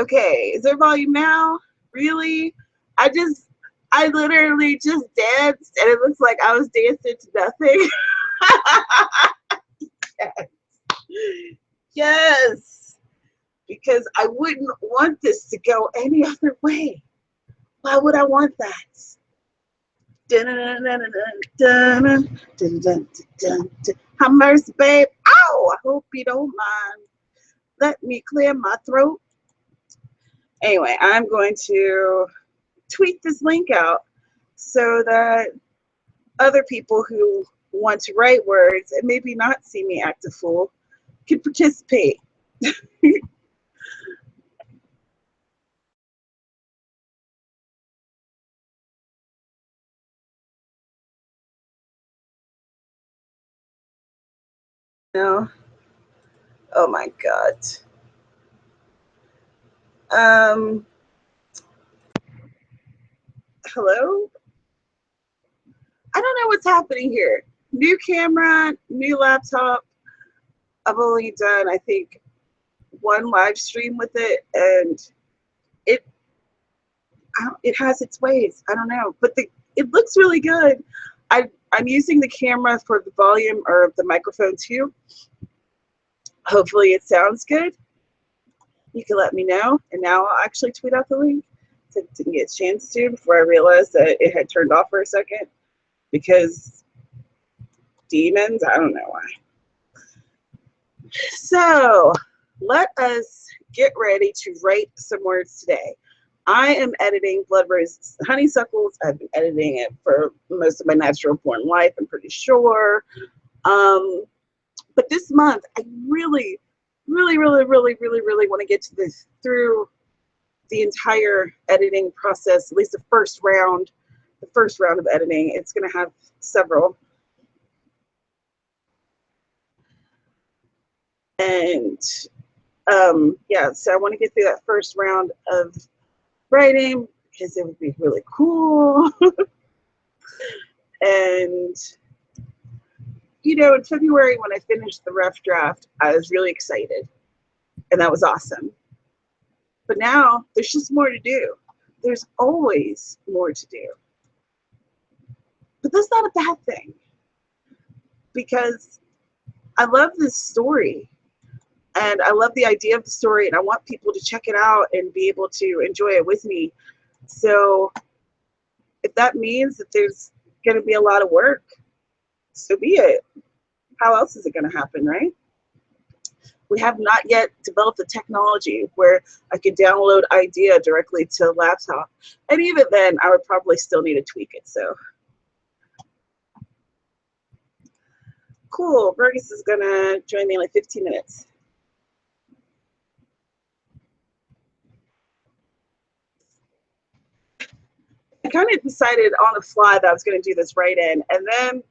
Okay, is there volume now? Really? I literally just danced and it looks like I was dancing to nothing. Yes. Yes. Because I wouldn't want this to go any other way. Why would I want that? Have mercy, babe. Ow! I hope you don't mind. Let me clear my throat. Anyway, I'm going to tweet this link out so that other people who want to write words and maybe not see me act a fool can participate. No. Oh my God. Um, Hello? I don't know what's happening here. New camera, new laptop. I've only done, I think, one live stream with it, and it it has its ways. I don't know, but it looks really good. I'm using the camera for the volume or the microphone too. Hopefully it sounds good. You can let me know, and now I'll actually tweet out the link. So I didn't get a chance to before I realized that it had turned off for a second because demons, I don't know why. So let us get ready to write some words today. I am editing Blood Rose Honeysuckles. I've been editing it for most of my natural born life, I'm pretty sure. But this month, I really want to get to this through the entire editing process, at least the first round of editing. It's going to have several. And yeah, so I want to get through that first round of writing because it would be really cool. And you know, in February when I finished the rough draft, I was really excited, and that was awesome. But now there's just more to do. There's always more to do. But that's not a bad thing, because I love this story and I love the idea of the story, and I want people to check it out and be able to enjoy it with me. So if that means that there's going to be a lot of work, so be it. How else is it going to happen, right? We have not yet developed the technology where I could download idea directly to a laptop. And even then, I would probably still need to tweak it. So cool. Burgess is going to join me in like 15 minutes. I kind of decided on the fly that I was going to do this write-in, and then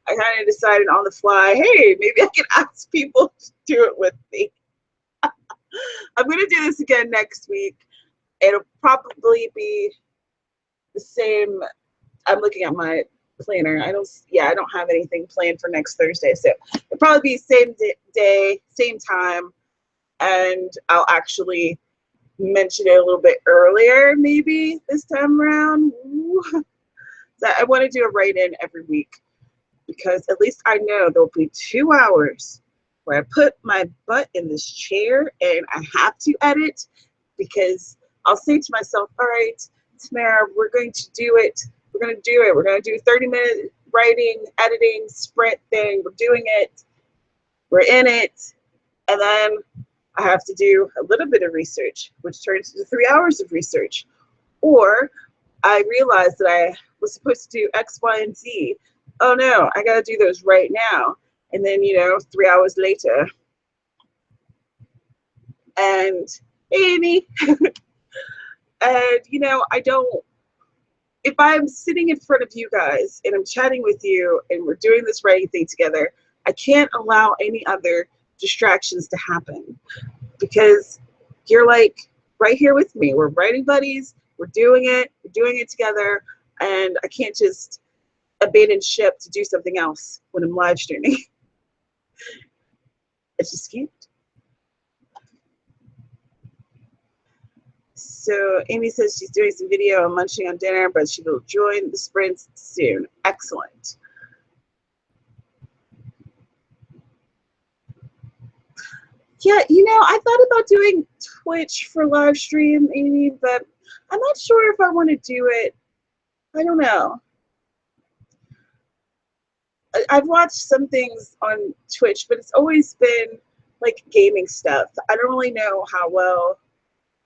I kind of decided on the fly, hey, maybe I can ask people to do it with me. I'm going to do this again next week. It'll probably be the same. I'm looking at my planner. I don't have anything planned for next Thursday, so it'll probably be same day, same time, and I'll actually mention it a little bit earlier, maybe this time around. So I want to do a write-in every week, because at least I know there'll be 2 hours where I put my butt in this chair and I have to edit, because I'll say to myself, all right, Tamara, we're going to do it. We're going to do it. We're going to do 30-minute writing, editing, sprint thing. We're doing it. We're in it. And then I have to do a little bit of research, which turns into 3 hours of research. Or I realized that I was supposed to do X, Y, and Z. Oh no, I got to do those right now. And then, 3 hours later. And hey, Amy. And, if I'm sitting in front of you guys and I'm chatting with you and we're doing this writing thing together, I can't allow any other distractions to happen, because you're like right here with me. We're writing buddies. We're doing it together. And I can't just abandon ship to do something else when I'm live streaming. It's just can't. So Amy says she's doing some video on munching on dinner, but she will join the sprints soon. Excellent. Yeah, I thought about doing Twitch for live stream, Amy, but I'm not sure if I want to do it. I don't know. I've watched some things on Twitch, but it's always been like gaming stuff. I don't really know how well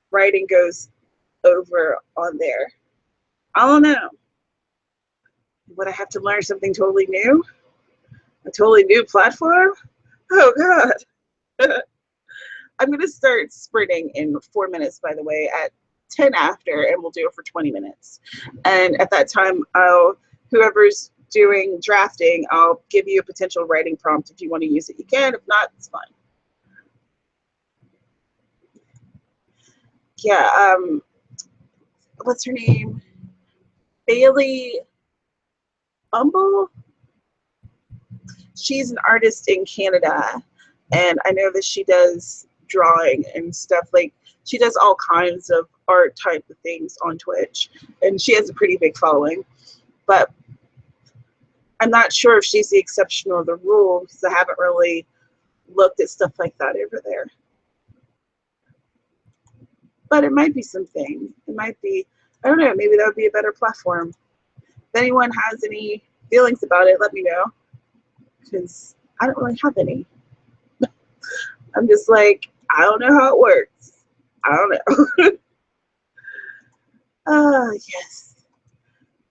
writing goes over on there. I don't know. Would I have to learn something totally new? A totally new platform? Oh, God. I'm going to start sprinting in 4 minutes, by the way, at 10 after, and we'll do it for 20 minutes. And at that time, whoever's doing drafting, I'll give you a potential writing prompt. If you want to use it, you can. If not, it's fine. Yeah, what's her name? Bailey Bumble? She's an artist in Canada, and I know that she does drawing and stuff. Like, she does all kinds of art type of things on Twitch, and she has a pretty big following. But I'm not sure if she's the exception or the rule, because I haven't really looked at stuff like that over there. But it might be something. It might be, I don't know, maybe that would be a better platform. If anyone has any feelings about it, let me know, because I don't really have any. I'm just like, I don't know how it works. I don't know. Yes.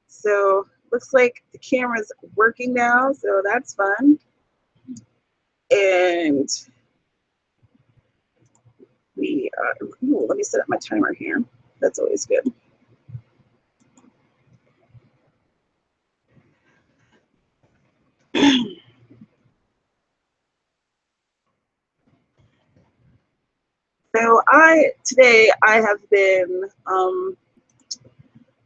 So looks like the camera's working now, so that's fun. And we are, ooh, let me set up my timer here. That's always good. So today I have been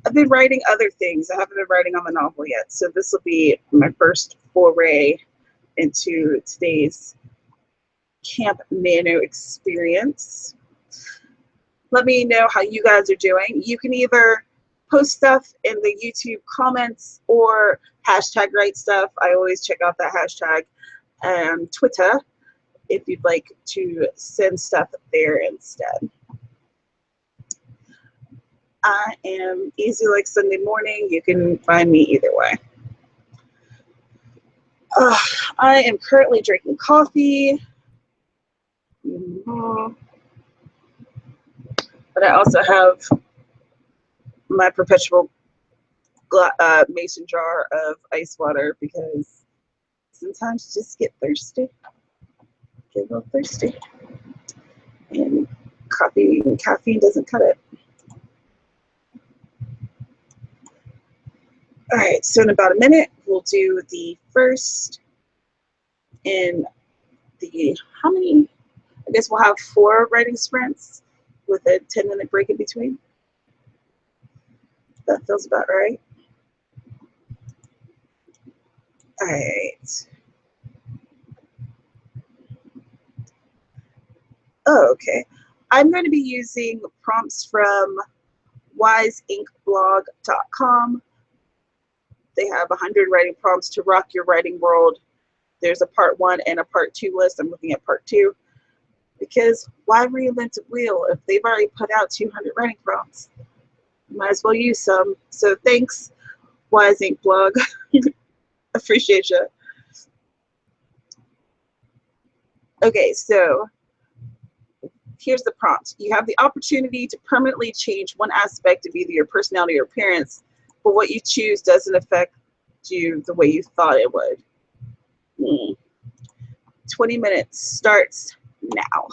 I've been writing other things. I haven't been writing on the novel yet, so this will be my first foray into today's Camp Nano experience. Let me know how you guys are doing. You can either post stuff in the YouTube comments or hashtag write stuff. I always check out that hashtag. And Twitter, if you'd like to send stuff there instead. I am easy like Sunday morning. You can find me either way. I am currently drinking coffee. But I also have my perpetual mason jar of ice water, because sometimes you just get thirsty. Get a little thirsty. And caffeine doesn't cut it. All right, so in about a minute, we'll do the first in the, how many? I guess we'll have 4 writing sprints with a 10-minute break in between. That feels about right. All right. Oh, okay. I'm going to be using prompts from wiseinkblog.com. They have 100 writing prompts to rock your writing world. There's a part 1 and a part 2 list. I'm looking at part 2, because why reinvent the wheel if they've already put out 200 writing prompts? Might as well use some. So thanks, Wise Ink Blog. Appreciate you. Okay, so here's the prompt. You have the opportunity to permanently change one aspect of either your personality or appearance, but what you choose doesn't affect you the way you thought it would. 20 minutes starts now.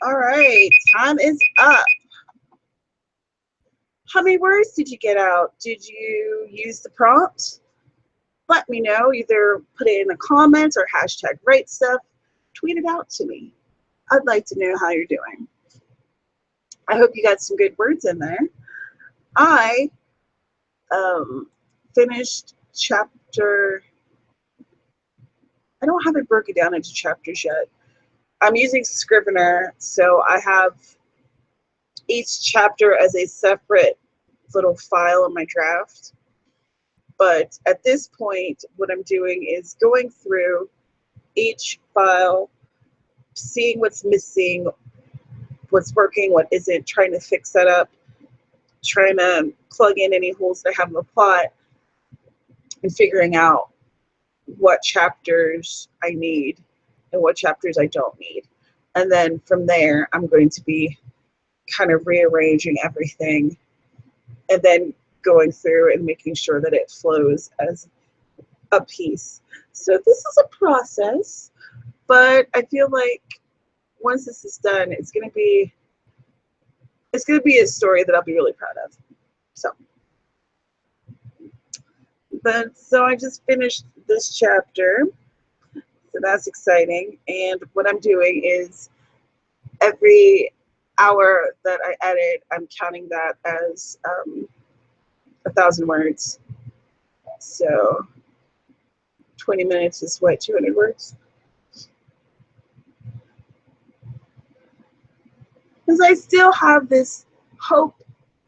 All right, time is up. How many words did you get out? Did you use the prompt? Let me know. Either put it in the comments or hashtag write stuff. Tweet it out to me. I'd like to know how you're doing. I hope you got some good words in there. I finished chapter. I don't have it broken down into chapters yet. I'm using Scrivener, so I have each chapter as a separate little file in my draft. But at this point, what I'm doing is going through each file, seeing what's missing, what's working, what isn't, trying to fix that up, trying to plug in any holes that I have in the plot, and figuring out what chapters I need and what chapters I don't need. And then from there, I'm going to be kind of rearranging everything and then going through and making sure that it flows as a piece. So this is a process, but I feel like once this is done, it's going to be a story that I'll be really proud of. So I just finished this chapter, so that's exciting. And what I'm doing is every hour that I edit, I'm counting that as 1,000 words. So 20 minutes is what, 200 words? Because I still have this hope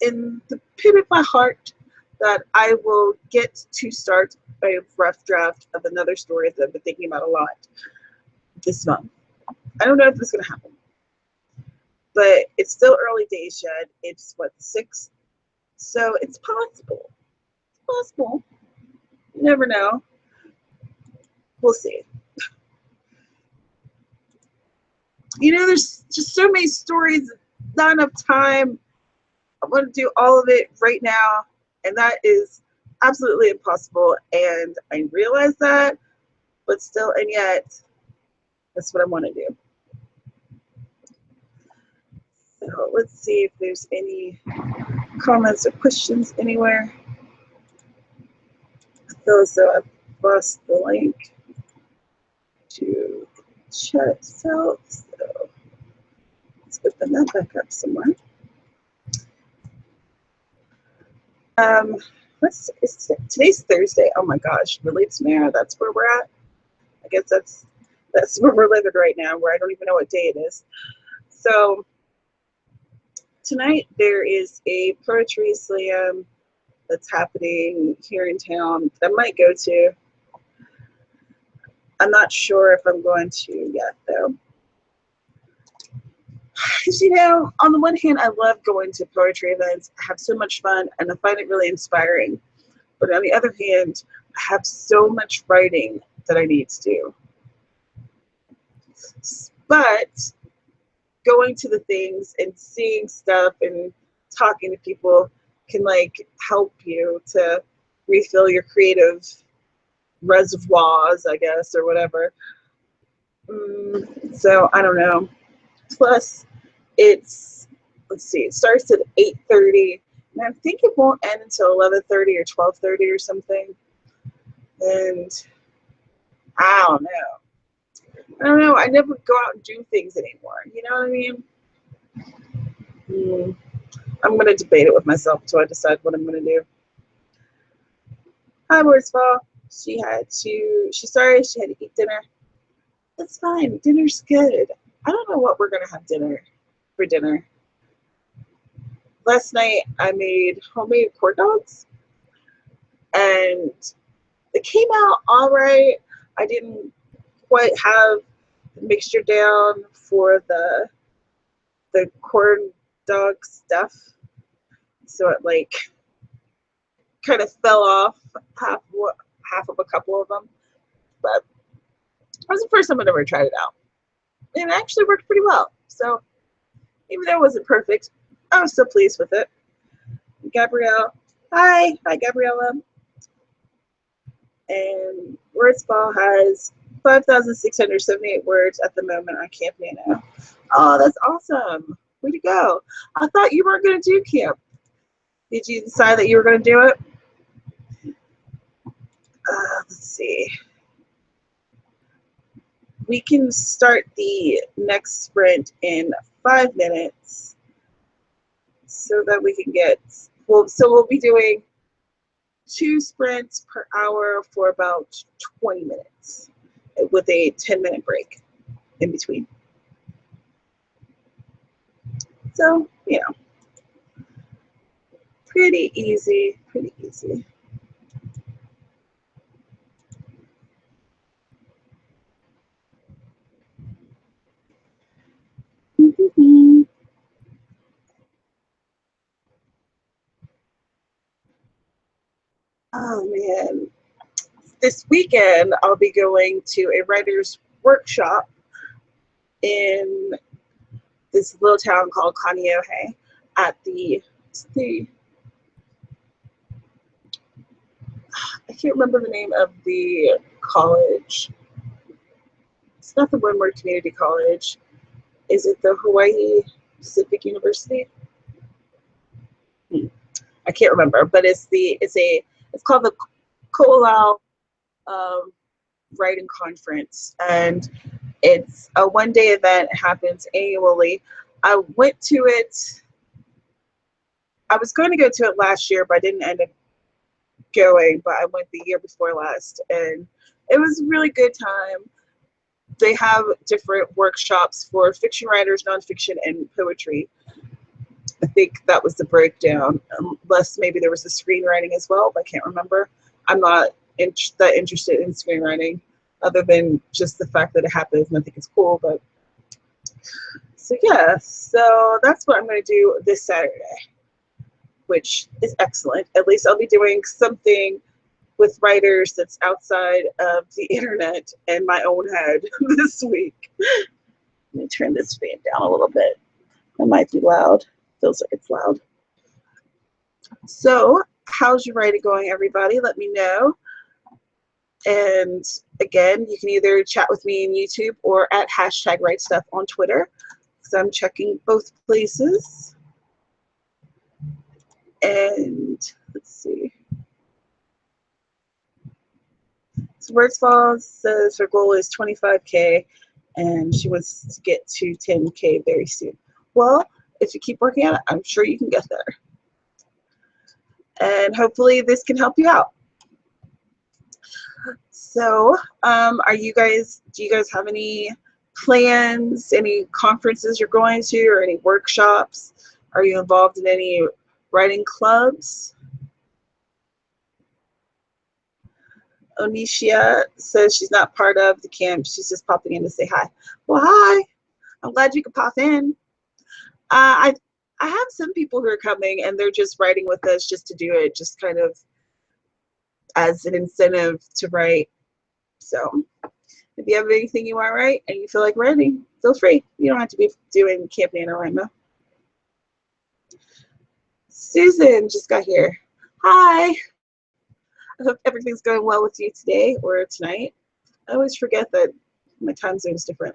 in the pit of my heart that I will get to start a rough draft of another story that I've been thinking about a lot this month. I don't know if this is going to happen, but it's still early days yet. It's what, the 6th? So it's possible. It's possible. You never know. We'll see. You know, there's just so many stories, not enough time. I want to do all of it right now, and that is absolutely impossible. And I realize that, but still, and yet, that's what I want to do. So let's see if there's any comments or questions anywhere. I feel as though I've lost the link to the chat itself. So let's open that back up somewhere. Today's Thursday. Oh my gosh, really, Tamara? That's where we're at. I guess that's where we're living right now, where I don't even know what day it is. So tonight there is a poetry slam that's happening here in town that I might go to. I'm not sure if I'm going to yet, though. Because, you know, on the one hand, I love going to poetry events. I have so much fun, and I find it really inspiring. But on the other hand, I have so much writing that I need to do. But going to the things and seeing stuff and talking to people can, like, help you to refill your creative reservoirs, I guess, or whatever. So I don't know. Plus, let's see, it starts at 8:30, and I think it won't end until 11:30 or 12:30 or something. And I don't know. I never go out and do things anymore. You know what I mean? I'm gonna debate it with myself until I decide what I'm gonna do. Hi, Borsfall. She sorry she had to eat dinner. That's fine. Dinner's good. I don't know what we're gonna have for dinner. Last night I made homemade corn dogs, and it came out all right. I didn't quite have the mixture down for the corn dog stuff, so it like kind of fell off half of a couple of them. But it was the first time I'd ever tried it out, and it actually worked pretty well. So even though it wasn't perfect, I was still pleased with it. Gabrielle, hi Gabriella. And Wordsball has 5,678 words at the moment on Camp Nano. Oh, that's awesome. Way to go. I thought you weren't going to do camp. Did you decide that you were going to do it? Let's see. We can start the next sprint in 5 minutes so that we can get, well, so we'll be doing 2 sprints per hour for about 20 minutes with a 10-minute break in between. So, you know, pretty easy, pretty easy. Oh man, this weekend I'll be going to a writer's workshop in this little town called Kaneohe at the I can't remember the name of the college. It's not the Windward Community College. Is it the Hawaii Pacific University? I can't remember, but it's called the Ko'olau Writing Conference, and it's a one-day event. It happens annually. I went to it. I was going to go to it last year, but I didn't end up going. But I went the year before last, and it was a really good time. They have different workshops for fiction writers, nonfiction, and poetry. I think that was the breakdown, unless maybe there was the screenwriting as well, but I can't remember. I'm not that interested in screenwriting, other than just the fact that it happens, and I think it's cool. But so yeah, so that's what I'm going to do this Saturday, which is excellent. At least I'll be doing something with writers that's outside of the internet and my own head this week. Let me turn this fan down a little bit. It might be loud. Feels like it's loud. So how's your writing going, everybody? Let me know. And again, you can either chat with me in YouTube or at #WriteStuff on Twitter, because I'm checking both places. And let's see. So Words Falls says her goal is 25K and she wants to get to 10K very soon. Well, if you keep working at it, I'm sure you can get there. And hopefully this can help you out. So, do you guys have any plans, any conferences you're going to, or any workshops? Are you involved in any writing clubs? Onisha says she's not part of the camp. She's just popping in to say hi. Well, hi. I'm glad you could pop in. I have some people who are coming, and they're just writing with us just to do it, just kind of as an incentive to write. So if you have anything you want to write and you feel like writing, feel free. You don't have to be doing Camp NaNoWriMo. Susan just got here. Hi. I hope everything's going well with you today or tonight. I always forget that my time zone is different.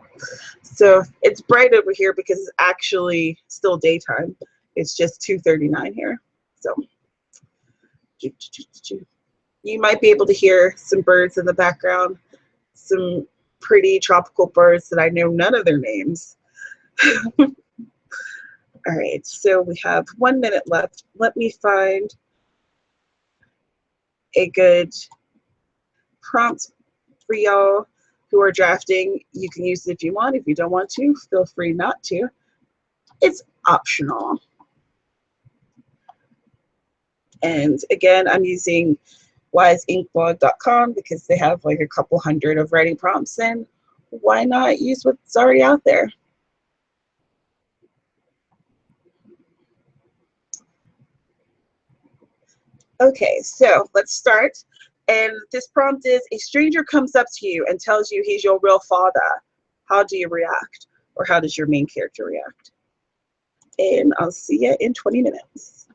So it's bright over here because it's actually still daytime. It's just 2:39 here. So you might be able to hear some birds in the background, some pretty tropical birds that I know none of their names. All right, so we have 1 minute left. Let me find a good prompt for y'all who are drafting. You can use it if you want. If you don't want to, feel free not to. It's optional. And again, I'm using wiseinkblog.com because they have like a couple hundred of writing prompts, and why not use what's already out there? Okay, so let's start. And this prompt is: a stranger comes up to you and tells you he's your real father. How do you react? Or how does your main character react? And I'll see you in 20 minutes.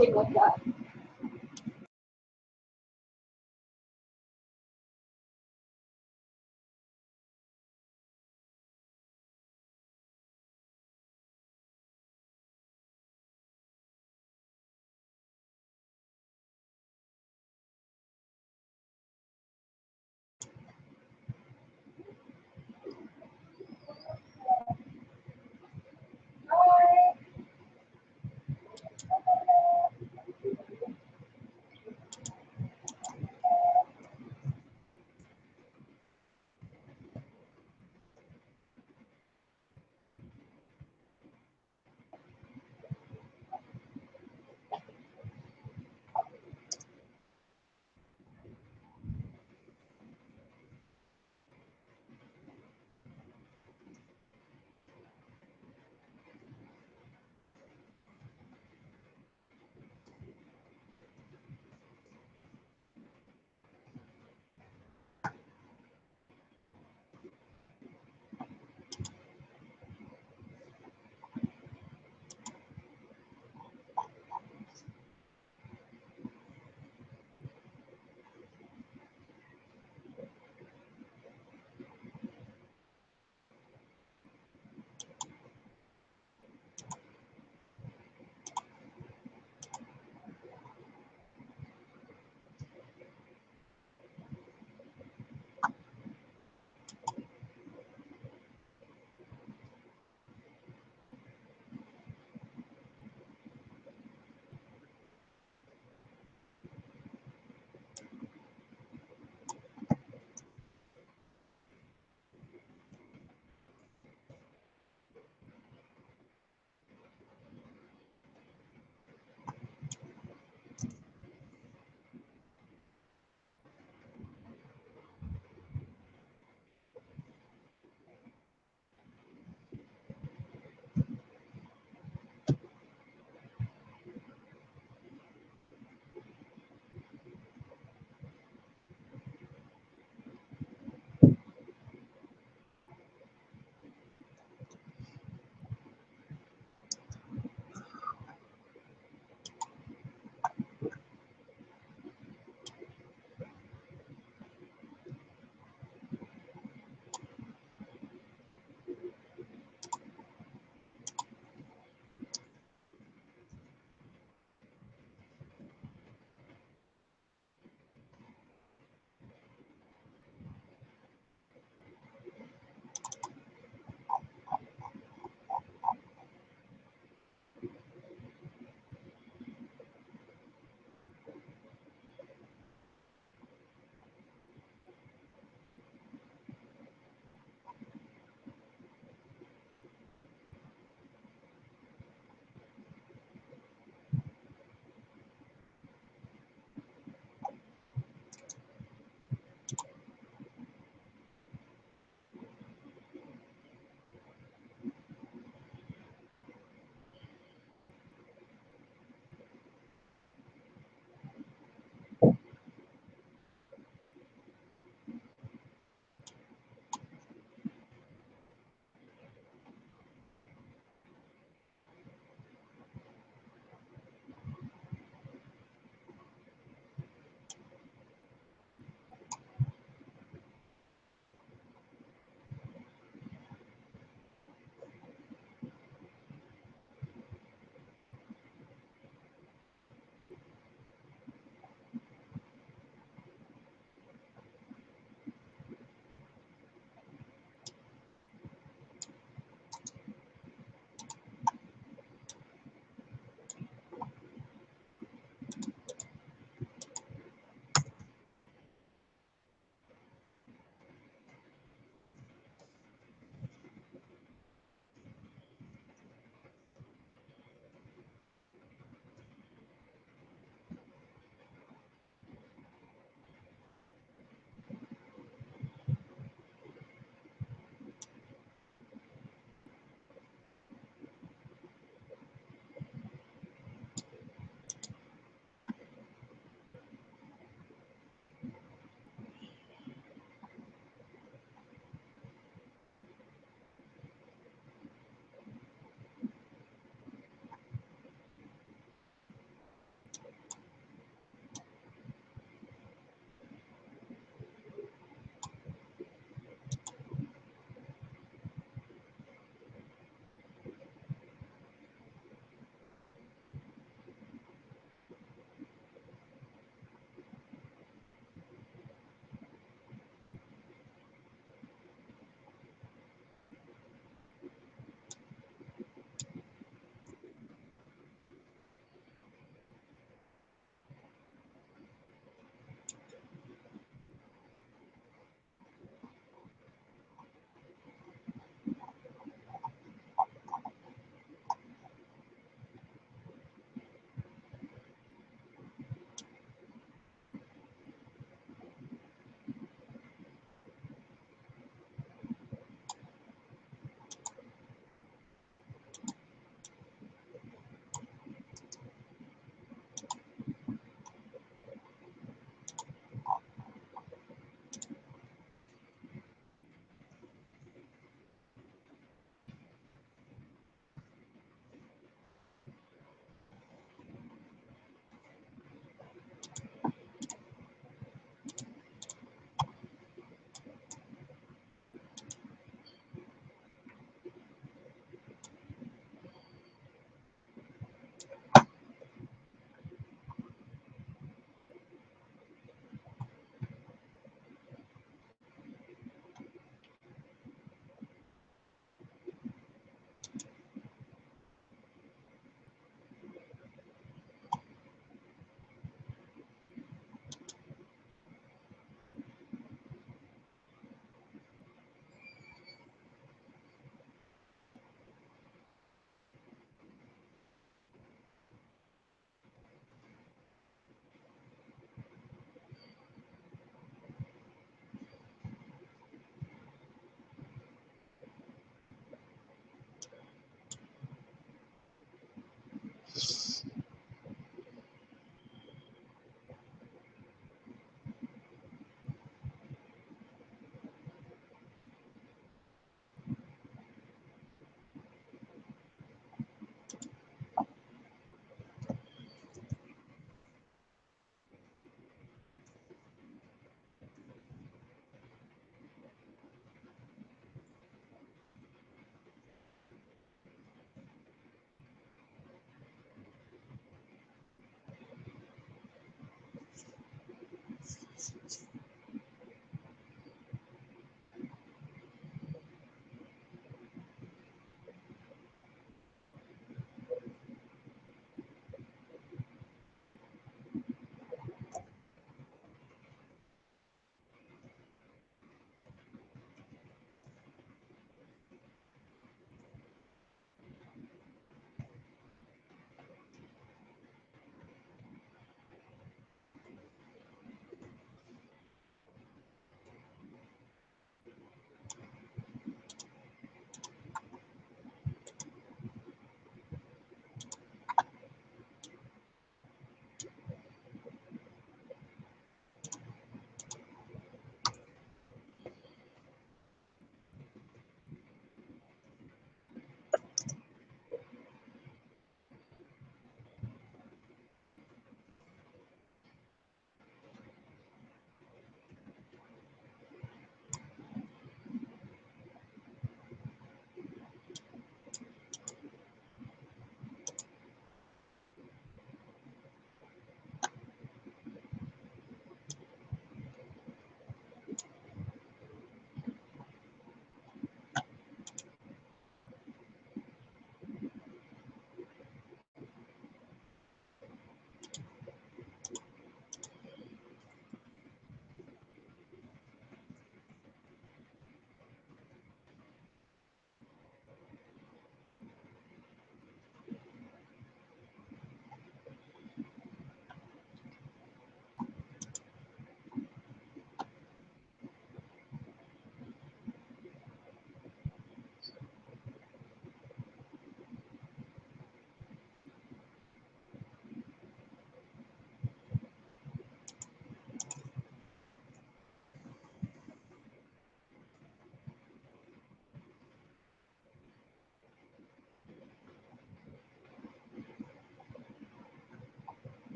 anything like that.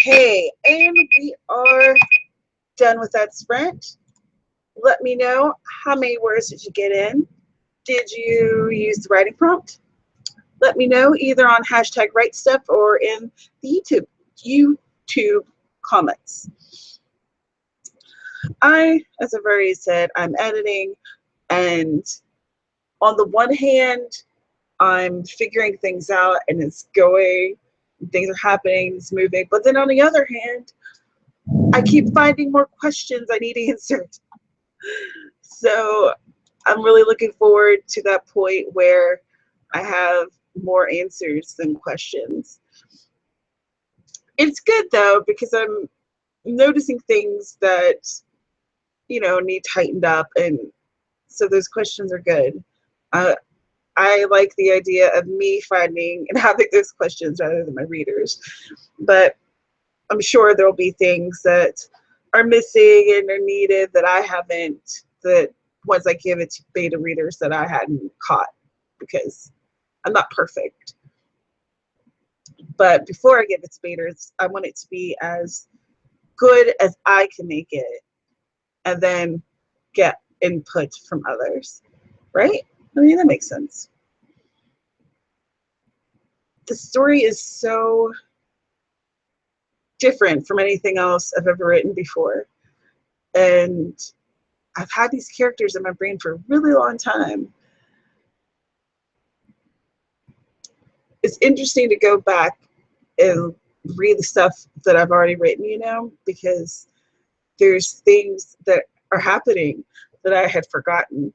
Okay, and we are done with that sprint. Let me know, how many words did you get in? Did you use the writing prompt? Let me know either on hashtag write stuff or in the YouTube comments. As I've already said, I'm editing, and on the one hand, I'm figuring things out and it's going, things are happening, it's moving. But then on the other hand, I keep finding more questions I need answered. So I'm really looking forward to that point where I have more answers than questions. It's good though, because I'm noticing things that, you know, need tightened up, and so those questions are good. I like the idea of me finding and having those questions rather than my readers, but I'm sure there'll be things that are missing and are needed that I haven't, that once I give it to beta readers that I hadn't caught, because I'm not perfect. But before I give it to betas, I want it to be as good as I can make it, and then get input from others, right? I mean, that makes sense. The story is so different from anything else I've ever written before. And I've had these characters in my brain for a really long time. It's interesting to go back and read the stuff that I've already written, you know, because there's things that are happening that I had forgotten.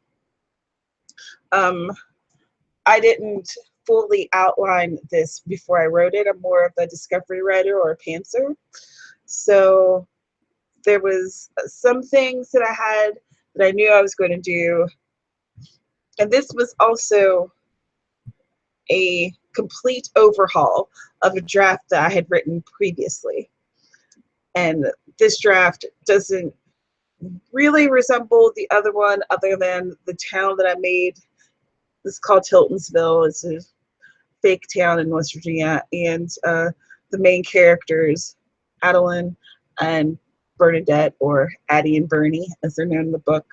I didn't fully outline this before I wrote it. I'm more of a discovery writer or a pantser. So there was some things that I had that I knew I was going to do. And this was also a complete overhaul of a draft that I had written previously. And this draft doesn't really resemble the other one, other than the town that I made. This is called Tiltonsville. It's a fake town in West Virginia. And the main characters, Adeline and Bernadette, or Addie and Bernie, as they're known in the book,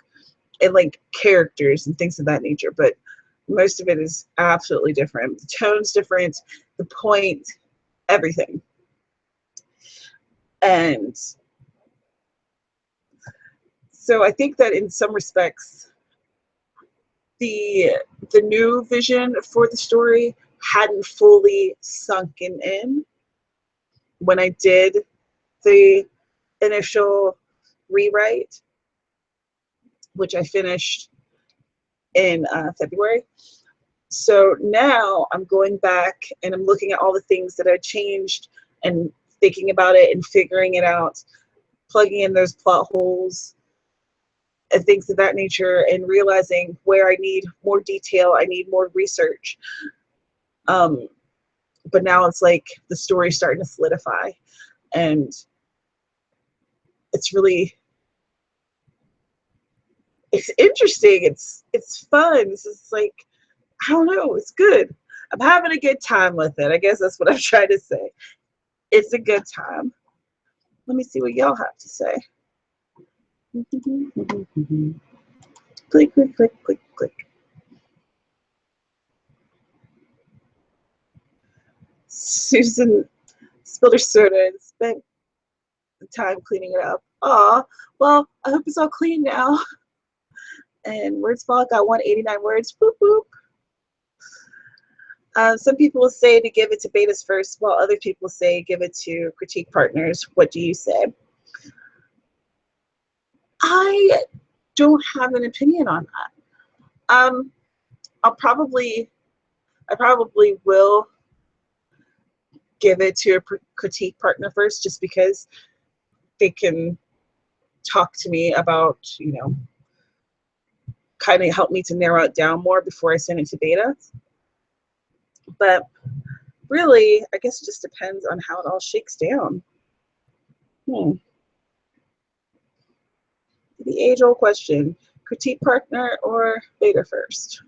and like characters and things of that nature. But most of it is absolutely different. The tone's different, the point, everything. And so I think that in some respects, the new vision for the story hadn't fully sunken in when I did the initial rewrite, which I finished in February. So now I'm going back and I'm looking at all the things that I changed and thinking about it and figuring it out, plugging in those plot holes and things of that nature, and realizing where I need more detail, I need more research. But now it's like the story's starting to solidify, and it's interesting. It's fun. It's like, I don't know, it's good. I'm having a good time with it. I guess that's what I'm trying to say. It's a good time. Let me see what y'all have to say. Click, click, click, click, click. Susan spilled her soda and spent the time cleaning it up. Aw, well, I hope it's all clean now. And Words Fall got 189 words. Boop, boop. Some people will say to give it to betas first, while other people say give it to critique partners. What do you say? I don't have an opinion on that. I probably will give it to a critique partner first, just because they can talk to me about, you know, kind of help me to narrow it down more before I send it to beta. But really, I guess it just depends on how it all shakes down. The age-old question, critique partner or beta first?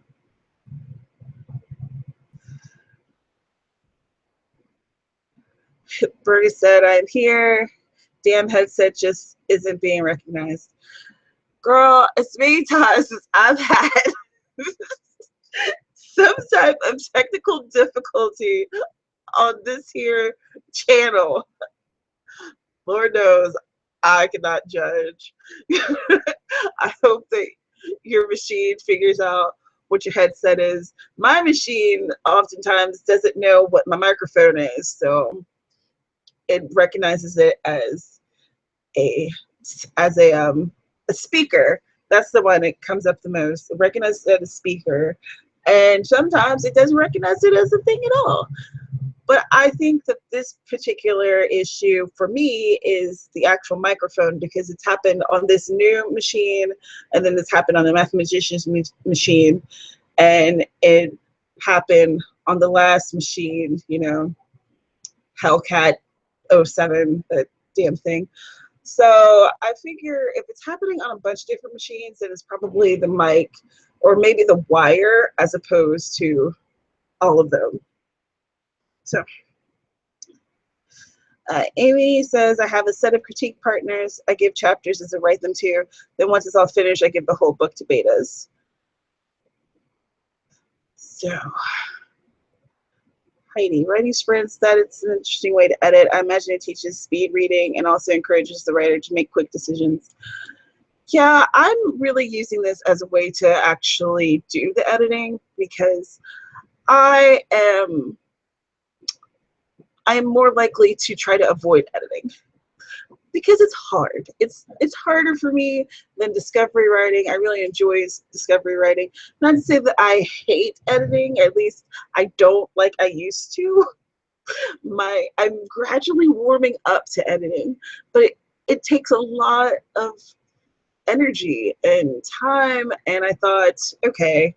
Bertie said, I'm here. Damn headset just isn't being recognized. Girl, as many times as I've had some type of technical difficulty on this here channel, Lord knows I cannot judge. I hope that your machine figures out what your headset is. My machine oftentimes doesn't know what my microphone is, so it recognizes it a a speaker. That's the one that comes up the most. It recognizes it as a speaker, and sometimes it doesn't recognize it as a thing at all. But I think that this particular issue for me is the actual microphone, because it's happened on this new machine, and then it's happened on the mathematician's machine, and it happened on the last machine, you know, Hellcat 07, that damn thing. So I figure if it's happening on a bunch of different machines, then it's probably the mic or maybe the wire as opposed to all of them. So Amy says, I have a set of critique partners. I give chapters as I write them to. Then once it's all finished, I give the whole book to betas. So Heidi, writing sprints, that it's an interesting way to edit. I imagine it teaches speed reading and also encourages the writer to make quick decisions. Yeah, I'm really using this as a way to actually do the editing, because I am more likely to try to avoid editing because it's hard. It's harder for me than discovery writing. I really enjoy discovery writing. Not to say that I hate editing, at least I don't like I used to. I'm gradually warming up to editing, but it takes a lot of energy and time, and I thought, okay,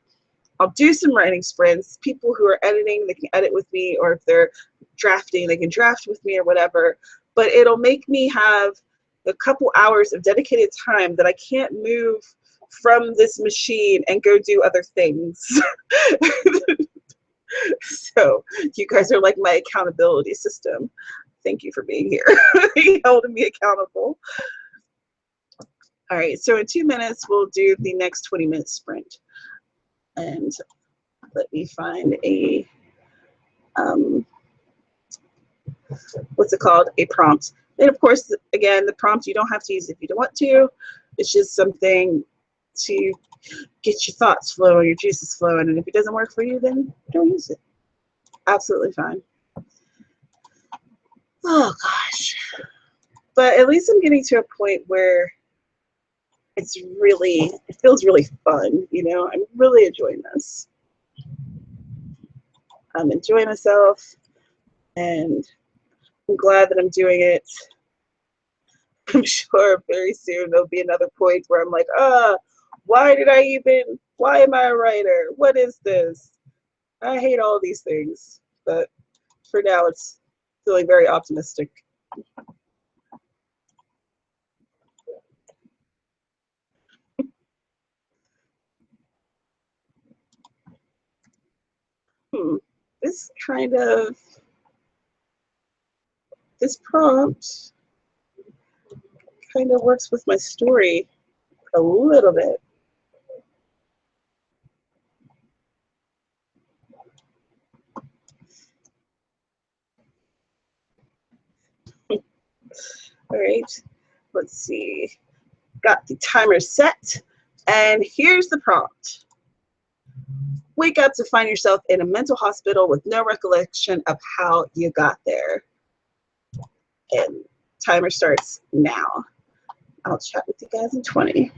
I'll do some writing sprints. People who are editing, they can edit with me, or if they're drafting, they can draft with me or whatever, but it'll make me have a couple hours of dedicated time that I can't move from this machine and go do other things. So you guys are like my accountability system. Thank you for being here. Holding me accountable. All right, so in 2 minutes, we'll do the next 20-minute sprint. And let me find a, what's it called? A prompt. And of course, again, the prompt, you don't have to use if you don't want to. It's just something to get your thoughts flowing, your juices flowing. And if it doesn't work for you, then don't use it. Absolutely fine. Oh, gosh. But at least I'm getting to a point where it feels really fun, you know? I'm really enjoying this. I'm enjoying myself, and I'm glad that I'm doing it. I'm sure very soon there'll be another point where I'm like, why am I a writer? What is this? I hate all these things. But for now, it's feeling very optimistic. This prompt kind of works with my story a little bit. All right, let's see. Got the timer set, and here's the prompt. Wake up to find yourself in a mental hospital with no recollection of how you got there. And timer starts now. I'll chat with you guys in 20.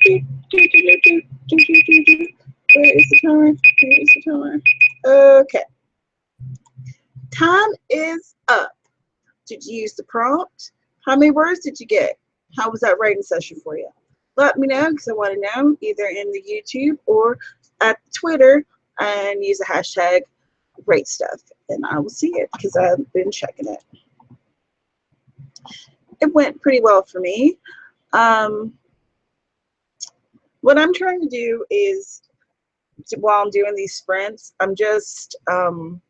Where is the timer? Where is the timer? Okay. Time is up. Did you use the prompt? How many words did you get? How was that writing session for you? Let me know because I want to know either in the YouTube or at Twitter, and use the hashtag Write Stuff, and I will see it because I've been checking it. It went pretty well for me. What I'm trying to do is, while I'm doing these sprints, I'm just kind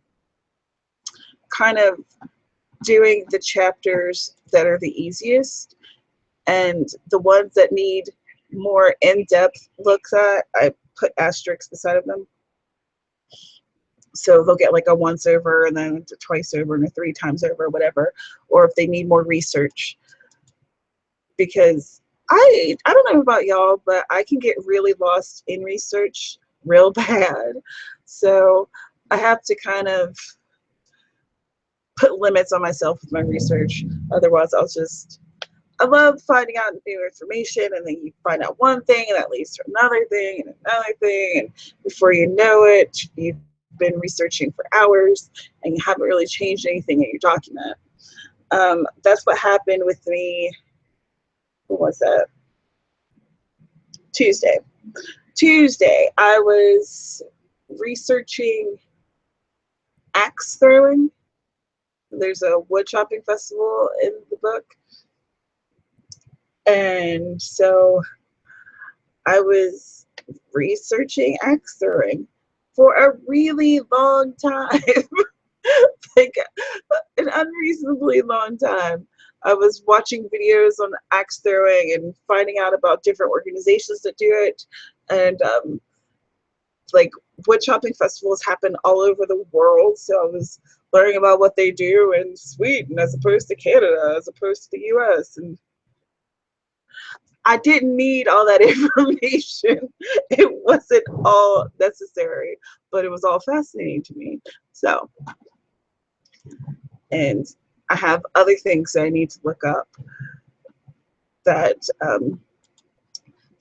of doing the chapters that are the easiest, and the ones that need more in-depth looks at, I put asterisks beside of them. So they'll get like a once over and then a twice over and a 3 times over, whatever. Or if they need more research, because I don't know about y'all, but I can get really lost in research real bad. So I have to kind of put limits on myself with my research. Otherwise, I love finding out new information, and then you find out one thing and that leads to another thing and another thing. And before you know it, you've been researching for hours and you haven't really changed anything in your document. That's what happened with me. What was that? Tuesday, I was researching axe throwing. There's a wood chopping festival in the book. And so I was researching axe throwing for a really long time, like an unreasonably long time. I was watching videos on axe throwing and finding out about different organizations that do it. And like wood chopping festivals happen all over the world. So I was learning about what they do in Sweden as opposed to Canada, as opposed to the US. And I didn't need all that information. It wasn't all necessary, but it was all fascinating to me. So, and I have other things that I need to look up, that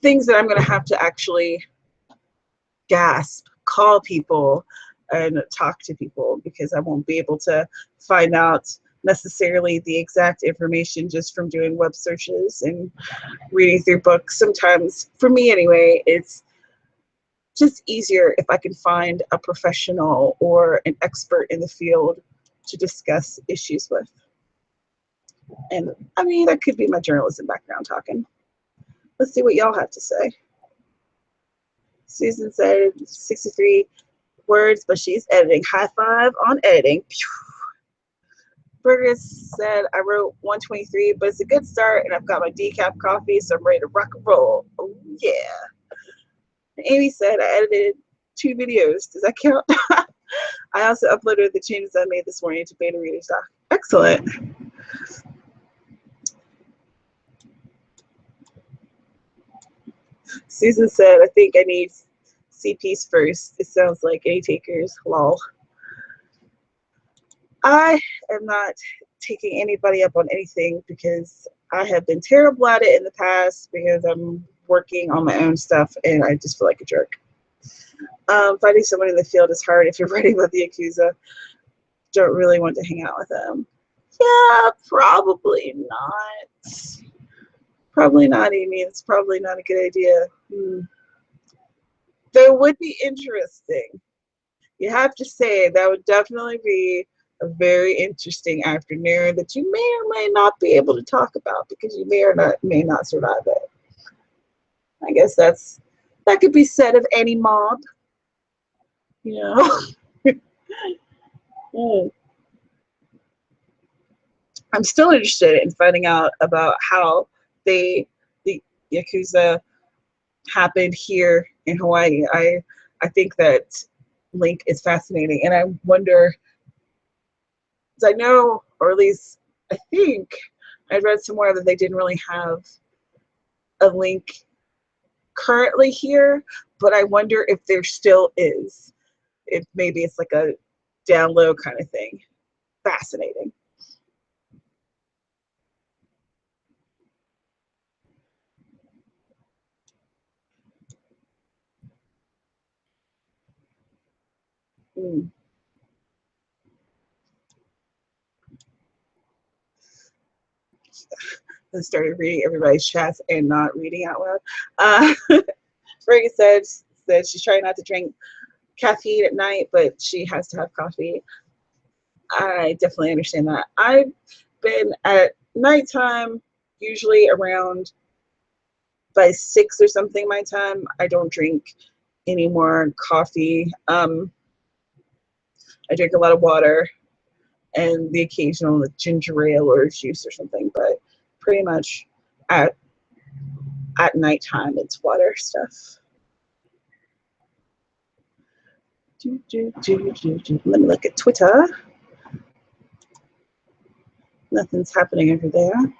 things that I'm going to have to actually gasp, call people and talk to people, because I won't be able to find out necessarily the exact information just from doing web searches and reading through books. Sometimes, for me anyway, it's just easier if I can find a professional or an expert in the field to discuss issues with. And I mean, that could be my journalism background talking. Let's see what y'all have to say. Susan said 63 words, but she's editing. High five on editing. Burgess said, I wrote 123, but it's a good start, and I've got my decaf coffee, so I'm ready to rock and roll. Oh, yeah. And Amy said, I edited 2 videos. Does that count? I also uploaded the changes I made this morning to beta readers. Excellent. Susan said, I think I need CPs first. It sounds like any takers. Lol. I am not taking anybody up on anything because I have been terrible at it in the past because I'm working on my own stuff and I just feel like a jerk. Finding someone in the field is hard if you're writing about the Yakuza. Don't really want to hang out with them. Yeah, probably not. Probably not, Amy. It's probably not a good idea. That would be interesting. You have to say that would definitely be a very interesting afternoon that you may or may not be able to talk about because you may not survive it. I guess that could be said of any mob, you know. I'm still interested in finding out about how the Yakuza happened here in Hawaii. I think that link is fascinating, and I wonder, because I know, or at least I think I read somewhere that they didn't really have a link currently here, but I wonder if there still is. If maybe it's like a download kind of thing. Fascinating. Mm. I started reading everybody's chats and not reading out loud. Reagan said she's trying not to drink caffeine at night, but she has to have coffee. I definitely understand that. I've been at nighttime, usually around by 6 or something my time. I don't drink any more coffee. I drink a lot of water and the occasional ginger ale or juice or something, but pretty much at nighttime it's water stuff. Let me look at Twitter. Nothing's happening over there,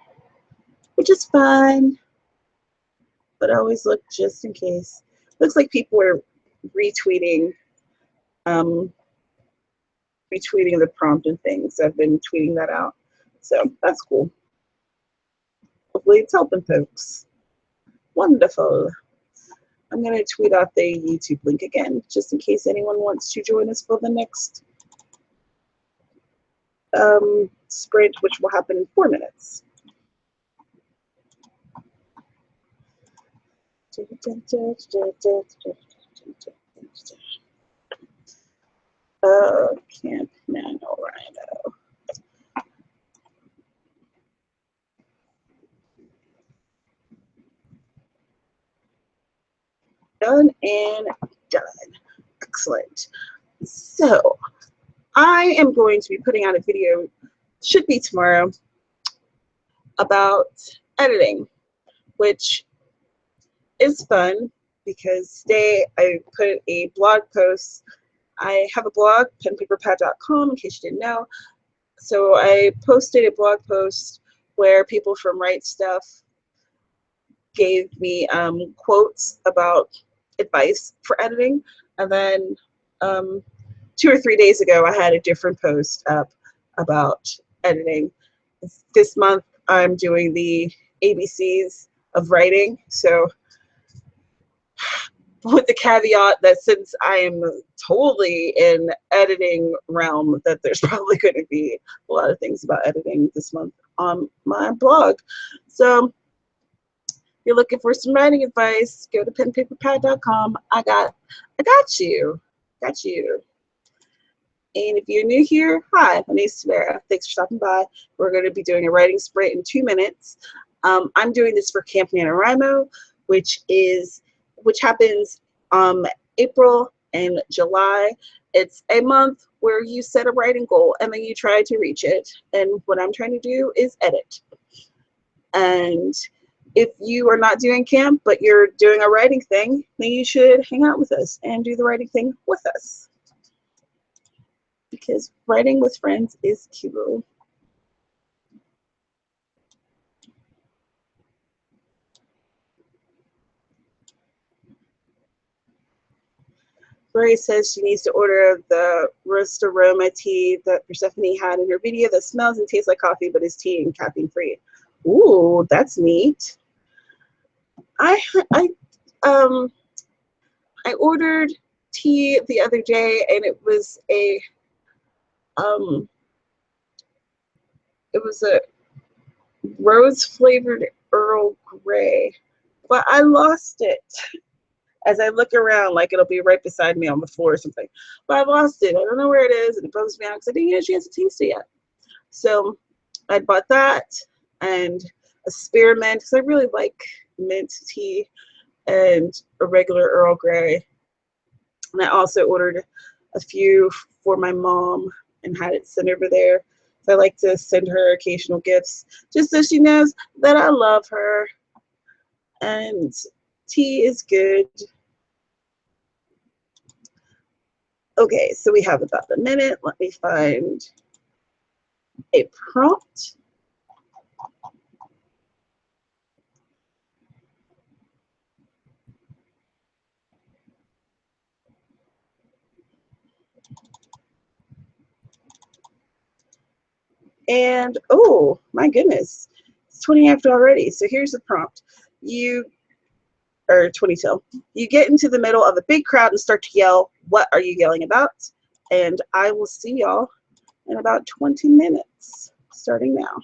which is fine, but I always look just in case. Looks like people are retweeting retweeting the prompt and things. I've been tweeting that out, so that's cool. Hopefully it's helping folks. Wonderful. I'm going to tweet out the YouTube link again, just in case anyone wants to join us for the next sprint, which will happen in 4 minutes. Camp NaNoWriMo. Done and done. Excellent. So I am going to be putting out a video, should be tomorrow, about editing, which is fun because today I put a blog post. I have a blog, penpaperpad.com, in case you didn't know. So I posted a blog post where people from Write Stuff gave me quotes about advice for editing. And then 2 or 3 days ago, I had a different post up about editing. This month, I'm doing the ABCs of writing. So with the caveat that since I am totally in editing realm, that there's probably going to be a lot of things about editing this month on my blog. So if you're looking for some writing advice, go to penpaperpad.com. I got you. Got you. And if you're new here, hi, my name is Tamara. Thanks for stopping by. We're going to be doing a writing sprint in 2 minutes. I'm doing this for Camp NaNoWriMo, which happens April and July. It's a month where you set a writing goal and then you try to reach it. And what I'm trying to do is edit. And if you are not doing camp, but you're doing a writing thing, then you should hang out with us and do the writing thing with us. Because writing with friends is cute. Lori says she needs to order the roast aroma tea that Persephone had in her video that smells and tastes like coffee but is tea and caffeine free. Ooh, that's neat. I ordered tea the other day and it was a rose flavored Earl Grey, but I lost it. As I look around, like it'll be right beside me on the floor or something. But I lost it. I don't know where it is, and it bugs me out because I didn't get a chance to taste it yet. So I bought that and a spearmint because I really like mint tea and a regular Earl Grey. And I also ordered a few for my mom and had it sent over there. So I like to send her occasional gifts just so she knows that I love her. And tea is good. Okay, so we have about a minute. Let me find a prompt. And oh my goodness, it's 20 after already. So here's the prompt. 20 till. You get into the middle of a big crowd and start to yell. What are you yelling about? And I will see y'all in about 20 minutes, starting now.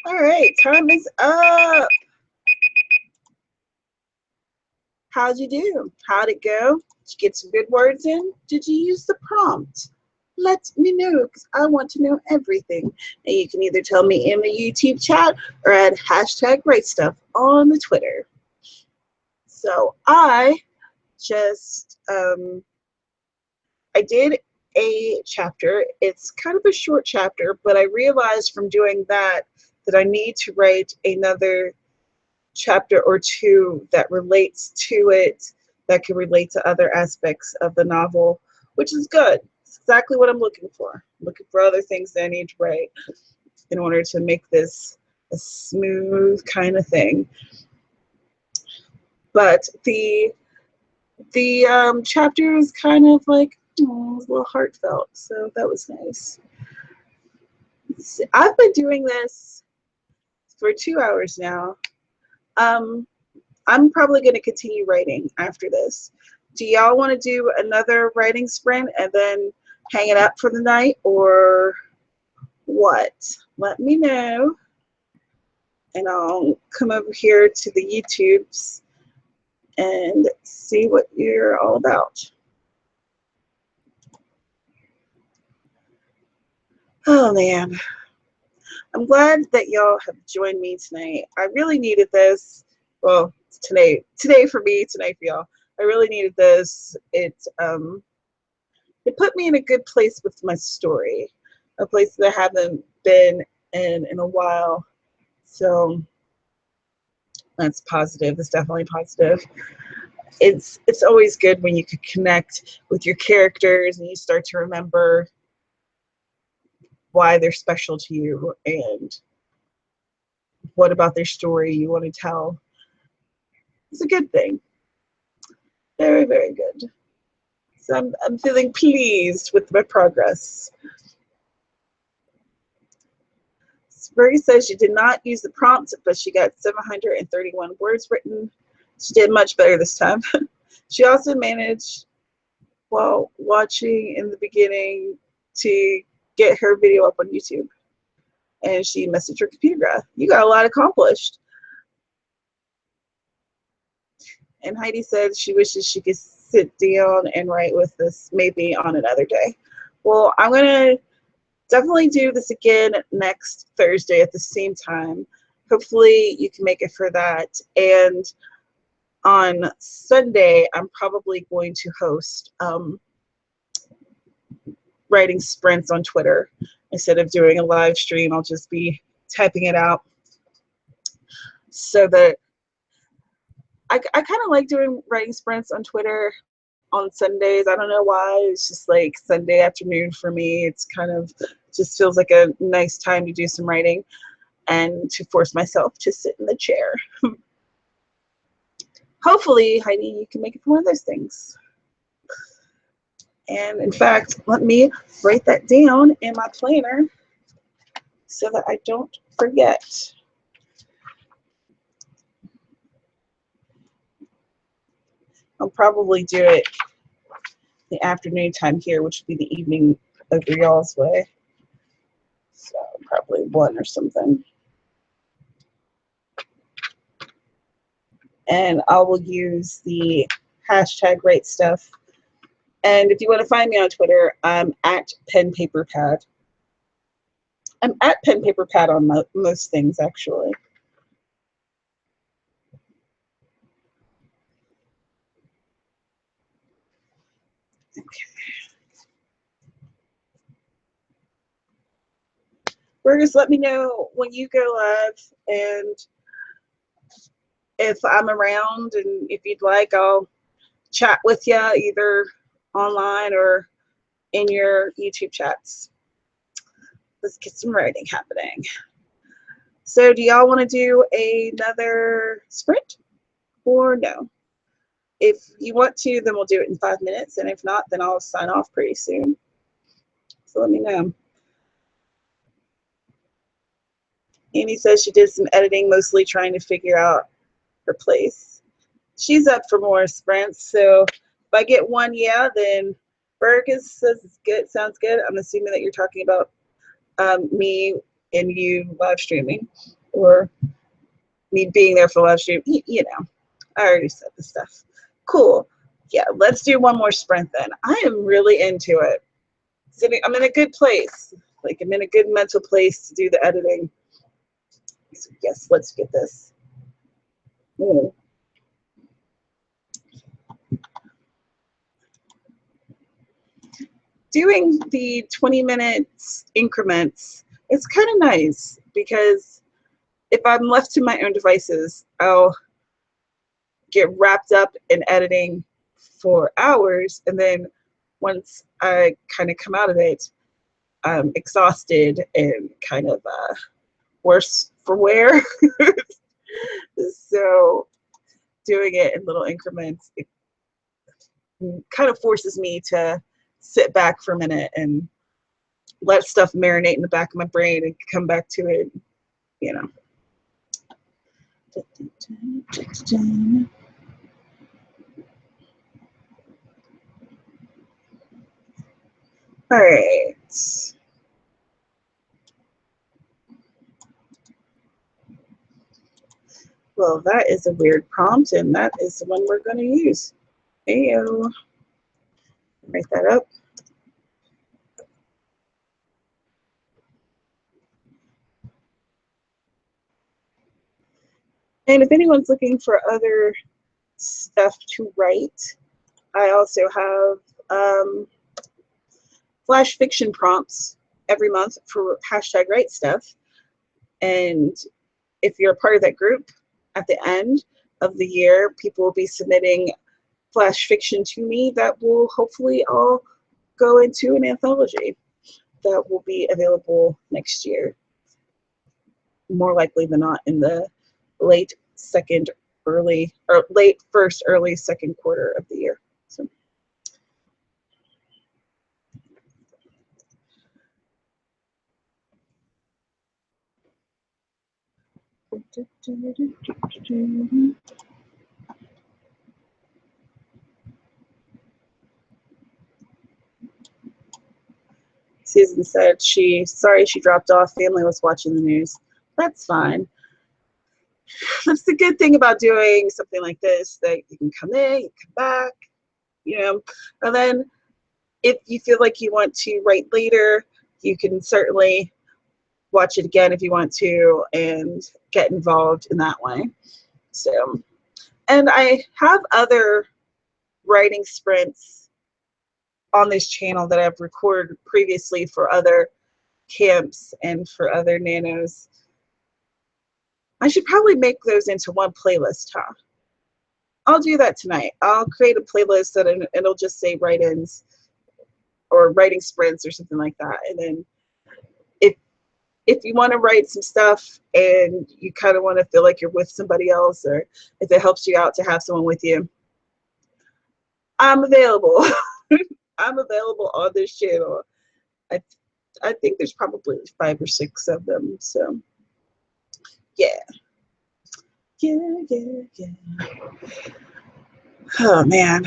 All right, time is up. How'd you do? How'd it go? Did you get some good words in? Did you use the prompt? Let me know, because I want to know everything. And you can either tell me in the YouTube chat or add hashtag Write Stuff on the Twitter. So I just, I did a chapter. It's kind of a short chapter, but I realized from doing that that I need to write another chapter or two that relates to it, that can relate to other aspects of the novel, which is good. It's exactly what I'm looking for. I'm looking for other things that I need to write in order to make this a smooth kind of thing. But the chapter is kind of like, oh, it was a little heartfelt, so that was nice. I've been doing this for 2 hours now. I'm probably going to continue writing after this. Do y'all want to do another writing sprint and then hang it up for the night, or what? Let me know, and I'll come over here to the YouTubes and see what you're all about. Oh man, I'm glad that y'all have joined me tonight. I really needed this. Well, today for me, tonight for y'all. I really needed this. It put me in a good place with my story, a place that I haven't been in a while. So that's positive. It's definitely positive. It's always good when you can connect with your characters and you start to remember why they're special to you and what about their story you want to tell. It's a good thing. Very, very good. So I'm feeling pleased with my progress. Spurry says she did not use the prompt, but she got 731 words written. She did much better this time. She also managed, while watching in the beginning, to get her video up on YouTube. And she messaged her computer guy. You got a lot accomplished. And Heidi said she wishes she could sit down and write with us maybe on another day. Well, I'm going to definitely do this again next Thursday at the same time. Hopefully you can make it for that. And on Sunday, I'm probably going to host writing sprints on Twitter. Instead of doing a live stream, I'll just be typing it out. So that I kind of like doing writing sprints on Twitter on Sundays. I don't know why. It's just like Sunday afternoon for me. It's kind of just feels like a nice time to do some writing and to force myself to sit in the chair. Hopefully, Heidi, you can make it for one of those things. And in fact, let me write that down in my planner so that I don't forget. I'll probably do it the afternoon time here, which would be the evening over y'all's way. So probably 1 or something. And I will use the hashtag write stuff. And if you want to find me on Twitter, I'm at penpaperpad. I'm at penpaperpad on most things, actually. Okay. Burgess, let me know when you go live, and if I'm around, and if you'd like, I'll chat with you either online or in your YouTube chats. Let's get some writing happening. So do y'all want to do another sprint or no? If you want to, then we'll do it in 5 minutes, and if not, then I'll sign off pretty soon. So let me know. Amy says she did some editing, mostly trying to figure out her place. She's up for more sprints, so if I get one, yeah, then Burgess says it's good, sounds good. I'm assuming that you're talking about me and you live streaming, or me being there for live stream. You know, I already said the stuff. Cool. Yeah, let's do one more sprint then. I am really into it. I'm in a good place. Like, I'm in a good mental place to do the editing. So yes, let's get this. Doing the 20 minutes increments, it's kind of nice because if I'm left to my own devices, I'll get wrapped up in editing for hours, and then once I kind of come out of it, I'm exhausted and kind of worse for wear. So doing it in little increments, it kind of forces me to sit back for a minute and let stuff marinate in the back of my brain and come back to it, you know. All right. Well, that is a weird prompt, and that is the one we're going to use. Ayo. Write that up. And if anyone's looking for other stuff to write, I also have flash fiction prompts every month for hashtag write stuff. And if you're a part of that group, at the end of the year, people will be submitting flash fiction to me that will hopefully all go into an anthology that will be available next year. More likely than not in the late first, early second quarter of the year. So. Susan said sorry she dropped off. Family was watching the news. That's fine. That's the good thing about doing something like this, that you can come in, you come back, you know, and then if you feel like you want to write later, you can certainly watch it again if you want to and get involved in that way. So, and I have other writing sprints on this channel that I've recorded previously for other camps and for other nanos. I should probably make those into one playlist, huh? I'll do that tonight. I'll create a playlist that it'll just say write-ins or writing sprints or something like that. And then if you want to write some stuff and you kind of want to feel like you're with somebody else, or if it helps you out to have someone with you, I'm available. I'm available on this channel. I think there's probably 5 or 6 of them. So yeah. Yeah. Oh man.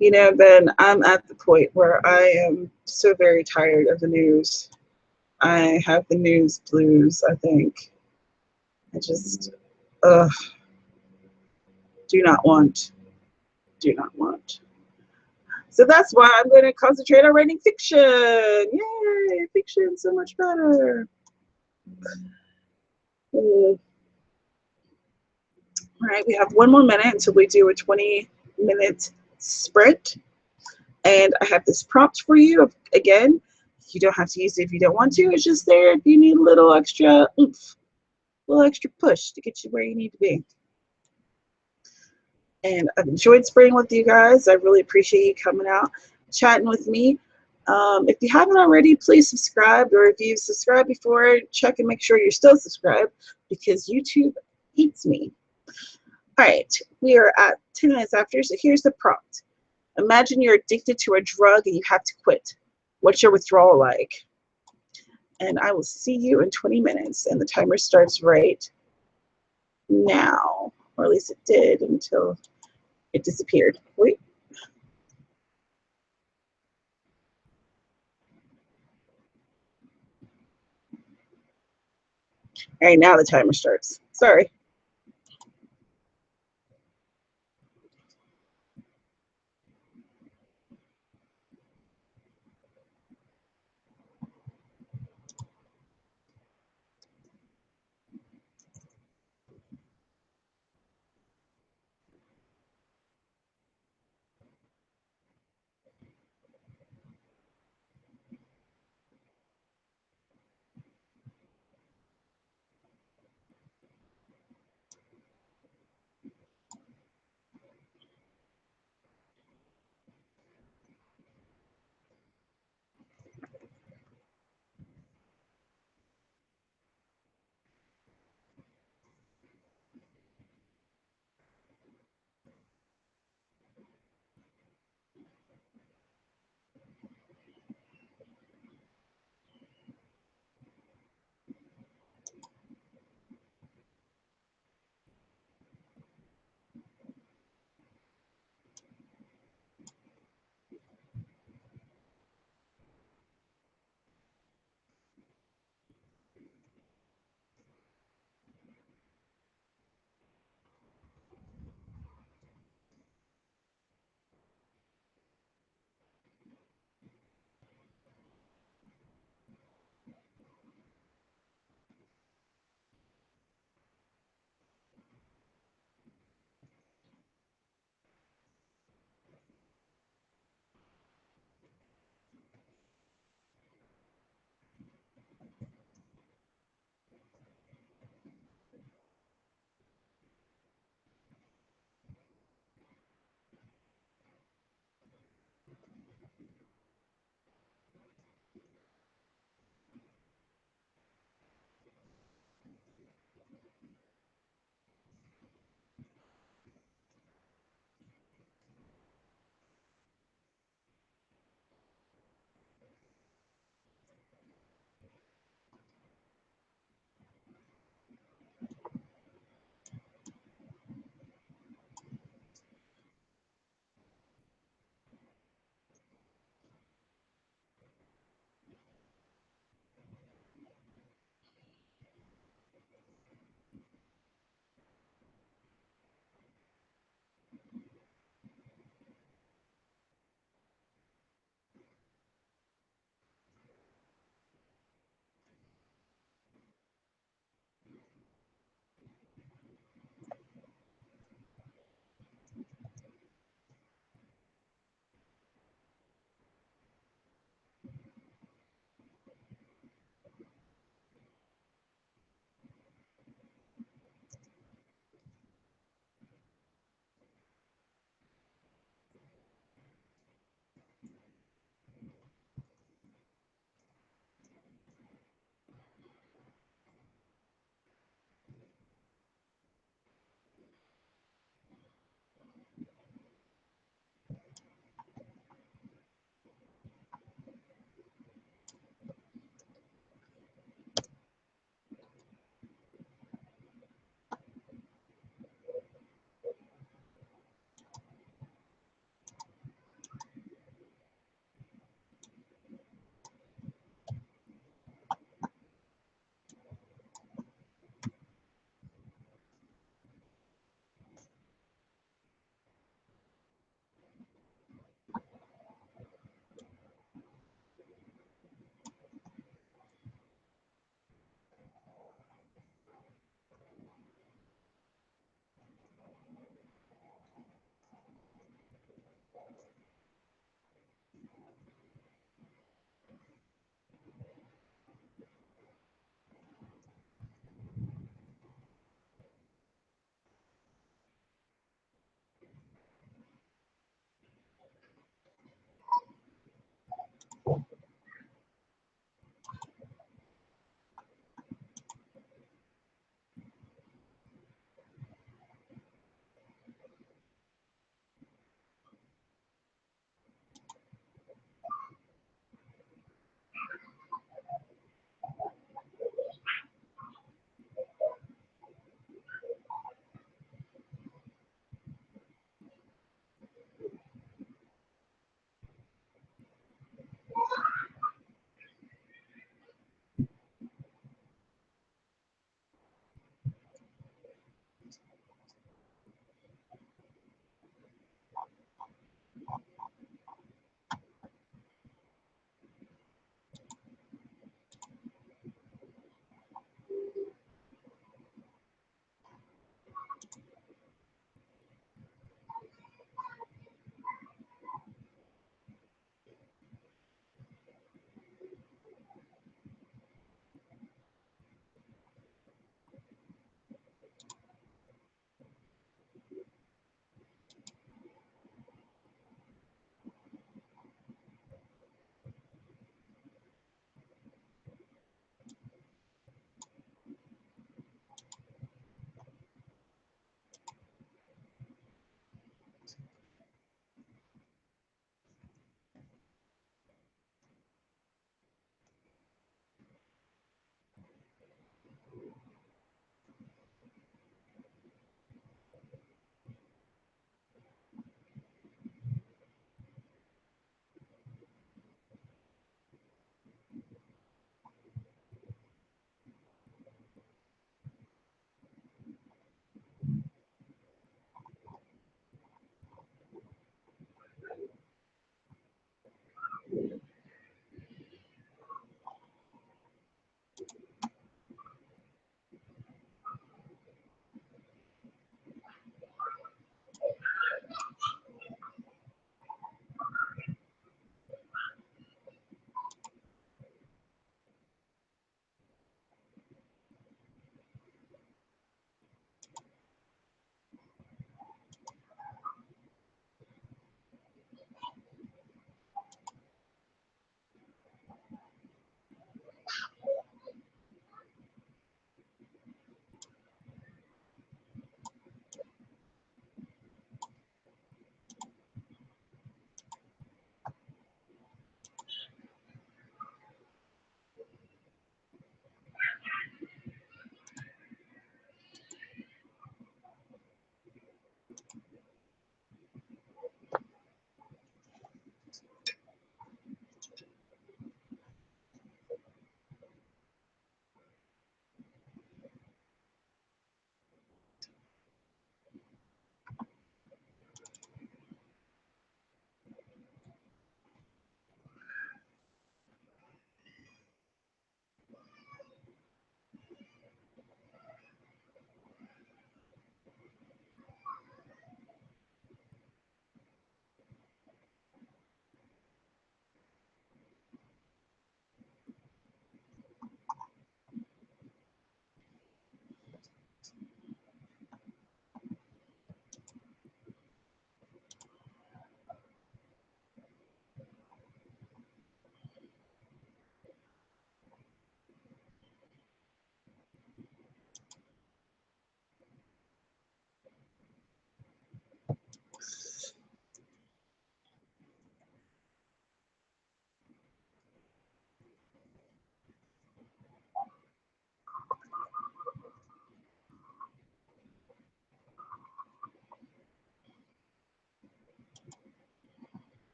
You know, then I'm at the point where I am so very tired of the news. I have the news blues, I think. I just, do not want. Do not want. So that's why I'm going to concentrate on writing fiction. Yay, fiction, so much better. All right, we have 1 more minute until we do a 20-minute sprint. And I have this prompt for you. Again, you don't have to use it if you don't want to. It's just there if you need a little extra oomph, a little extra push to get you where you need to be. And I've enjoyed spraying with you guys. I really appreciate you coming out, chatting with me. If you haven't already, please subscribe, or if you've subscribed before, check and make sure you're still subscribed, because YouTube hates me. All right, we are at 10 minutes after, so here's the prompt. Imagine you're addicted to a drug and you have to quit. What's your withdrawal like? And I will see you in 20 minutes, and the timer starts right now, or at least it did until it disappeared. Wait. All right, now the timer starts. Sorry.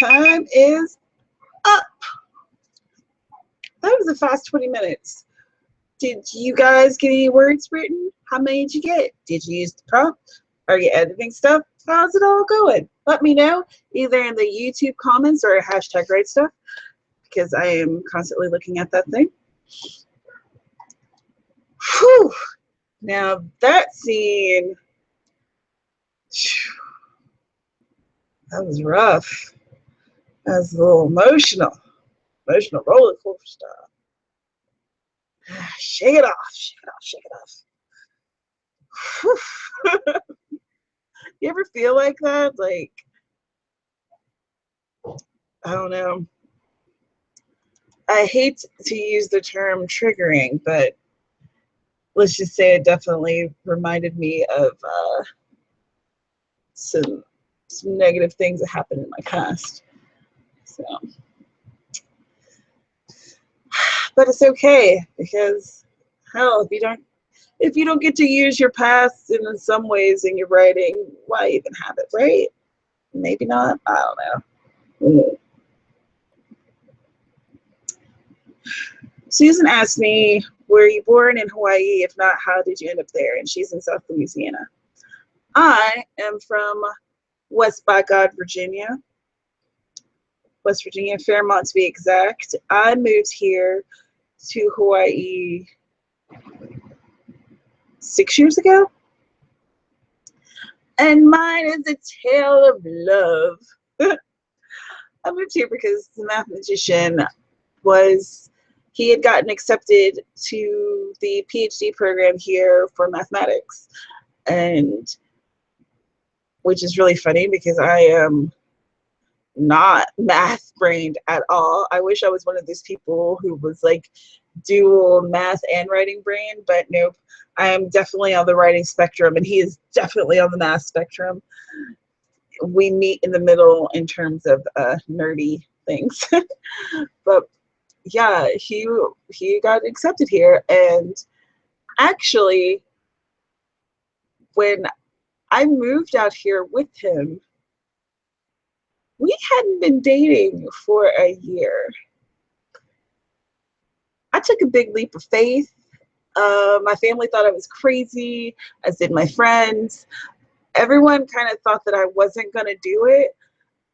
time is up. That was a fast 20 minutes. Did you guys get any words written? How many did you get? Did you use the prompt? Are you editing stuff? How's it all going? Let me know either in the YouTube comments or hashtag write stuff, because I am constantly looking at that thing. Whew. Now that scene, that was rough. That was a little emotional roller coaster. Shake it off, shake it off, shake it off. You ever feel like that? Like, I don't know. I hate to use the term triggering, but let's just say it definitely reminded me of some negative things that happened in my past. So, but it's okay, because hell, if you don't get to use your past in some ways in your writing, why even have it, right? Maybe not. I don't know. Susan asked me, were you born in Hawaii? If not, how did you end up there? And she's in South Louisiana. I am from West by God, Virginia. West Virginia, Fairmont to be exact. I moved here to Hawaii 6 years ago. And mine is a tale of love. I moved here because the mathematician he had gotten accepted to the PhD program here for mathematics. And which is really funny because I am not math brained at all. I wish I was one of those people who was like dual math and writing brain, but nope. I am definitely on the writing spectrum, and he is definitely on the math spectrum. We meet in the middle in terms of nerdy things. But yeah, he got accepted here, and actually when I moved out here with him, we hadn't been dating for a year. I took a big leap of faith. My family thought I was crazy, as did my friends. Everyone kind of thought that I wasn't going to do it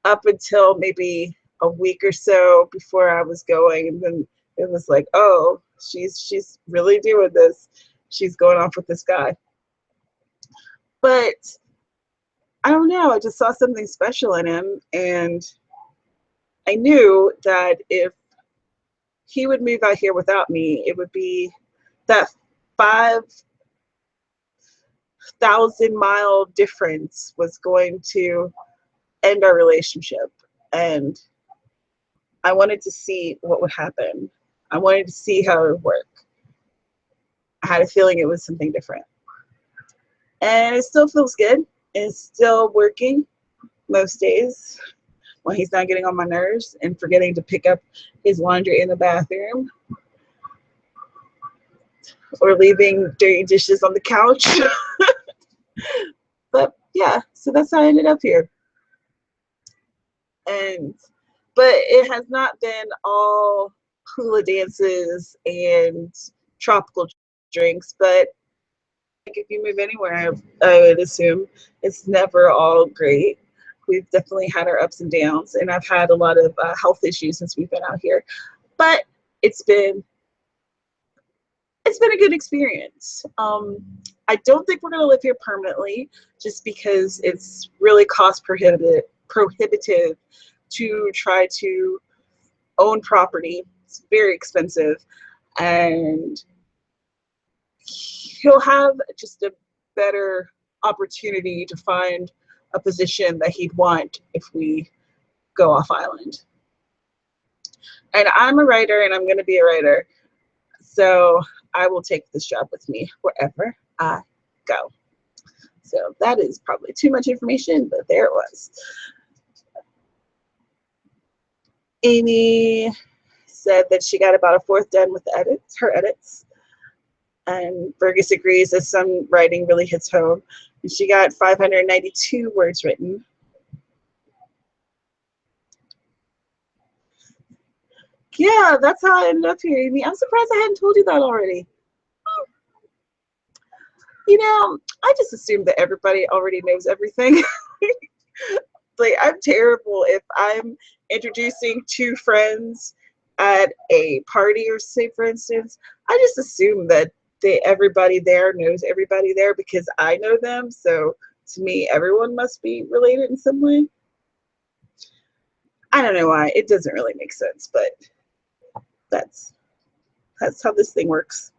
up until maybe a week or so before I was going. And then it was like, oh, she's really doing this. She's going off with this guy. But I don't know. I just saw something special in him. And I knew that if he would move out here without me, it would be that 5,000-mile difference was going to end our relationship. And I wanted to see what would happen. I wanted to see how it would work. I had a feeling it was something different. And it still feels good. It's still working most days when he's not getting on my nerves and forgetting to pick up his laundry in the bathroom or leaving dirty dishes on the couch. But yeah, so that's how I ended up here. But it has not been all hula dances and tropical drinks. But if you move anywhere, I would assume it's never all great. We've definitely had our ups and downs, and I've had a lot of health issues since we've been out here. But it's been a good experience. I don't think we're going to live here permanently, just because it's really cost prohibitive to try to own property. It's very expensive, and he'll have just a better opportunity to find a position that he'd want if we go off island. And I'm a writer, and I'm going to be a writer, so I will take this job with me wherever I go. So that is probably too much information, but there it was. Amy said that she got about a fourth done with her edits. And Fergus agrees that some writing really hits home. And she got 592 words written. Yeah, that's how I ended up here, Amy. I'm surprised I hadn't told you that already. You know, I just assume that everybody already knows everything. Like, I'm terrible if I'm introducing two friends at a party, or say, for instance, I just assume that everybody there knows everybody there because I know them. So to me, everyone must be related in some way. I don't know why. It doesn't really make sense, but that's how this thing works.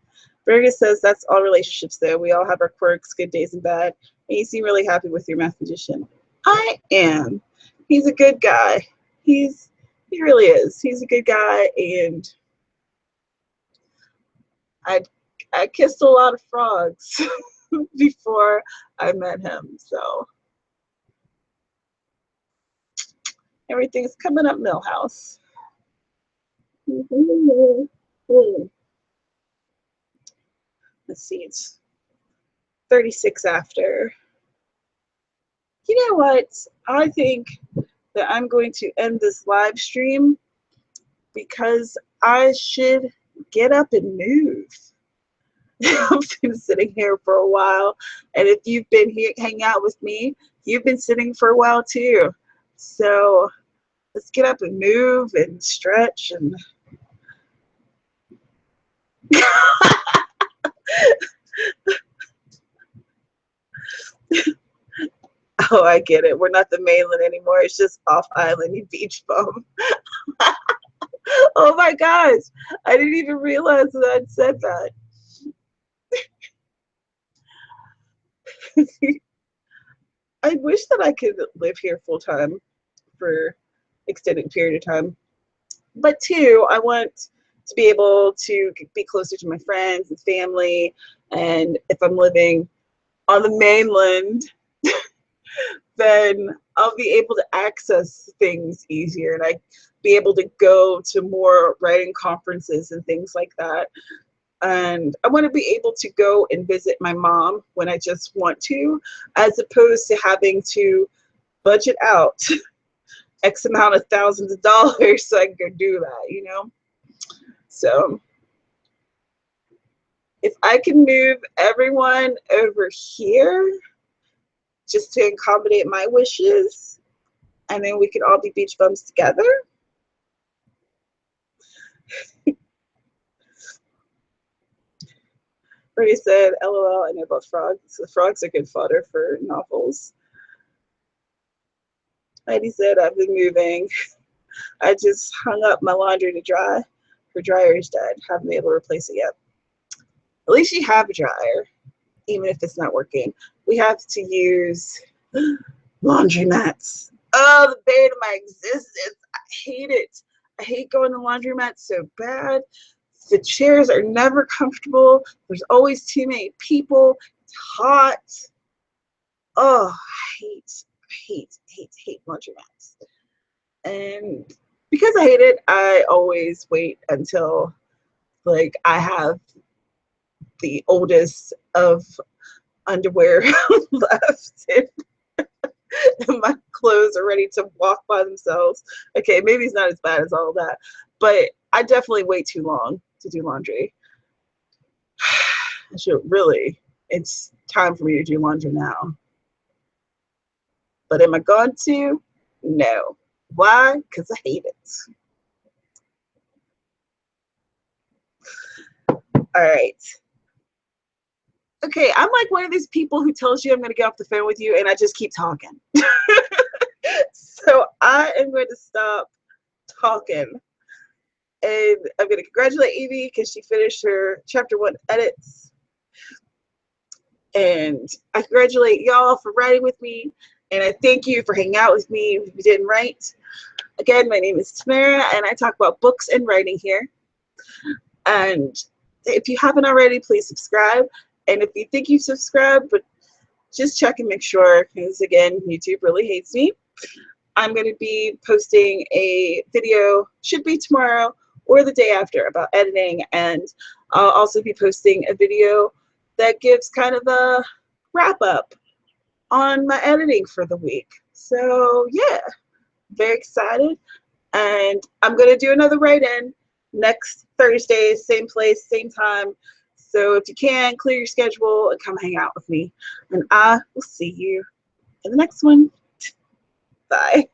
Verga says that's all relationships though. We all have our quirks, good days and bad. And you seem really happy with your math magician. I am. He's a good guy. He really is. He's a good guy, and I kissed a lot of frogs before I met him. So everything's coming up Millhouse. Let's see, it's 36 after. You know what? I think that I'm going to end this live stream because I should get up and move. I've been sitting here for a while, and if you've been here hanging out with me, you've been sitting for a while too. So let's get up and move and stretch and oh, I get it. We're not the mainland anymore. It's just off island beach bum. Oh my gosh, I didn't even realize that I'd said that. I wish that I could live here full time for extended period of time. But two, I want to be able to be closer to my friends and family. And if I'm living on the mainland, then I'll be able to access things easier, and I be able to go to more writing conferences and things like that. And I want to be able to go and visit my mom when I just want to, as opposed to having to budget out X amount of thousands of dollars so I can go do that, you know? So if I can move everyone over here just to accommodate my wishes, and then we could all be beach bums together. Brady said, LOL, I know about frogs. The frogs are good fodder for novels. Heidi said, I've been moving. I just hung up my laundry to dry. Her dryer is dead. Haven't been able to replace it yet. At least you have a dryer, even if it's not working. We have to use laundry mats. Oh, the bane of my existence. I hate it. I hate going to laundromats so bad. The chairs are never comfortable. There's always too many people. It's hot. Oh, I hate laundromats. And because I hate it, I always wait until like I have the oldest of underwear left. And my clothes are ready to walk by themselves. Okay, maybe it's not as bad as all that, but I definitely wait too long to do laundry. I should really, it's time for me to do laundry now. But am I going to? No. Why? Because I hate it. All right. Okay, I'm like one of these people who tells you I'm going to get off the phone with you and I just keep talking. So I am going to stop talking. And I'm going to congratulate Evie because she finished her chapter 1 edits. And I congratulate y'all for writing with me. And I thank you for hanging out with me if you didn't write. Again, my name is Tamara, and I talk about books and writing here. And if you haven't already, please subscribe. And if you think you've subscribed, but just check and make sure, because again, YouTube really hates me. I'm going to be posting a video, should be tomorrow or the day after, about editing. And I'll also be posting a video that gives kind of a wrap up on my editing for the week. So yeah, very excited. And I'm going to do another write-in next Thursday, same place, same time. So if you can, clear your schedule and come hang out with me. And I will see you in the next one. Bye.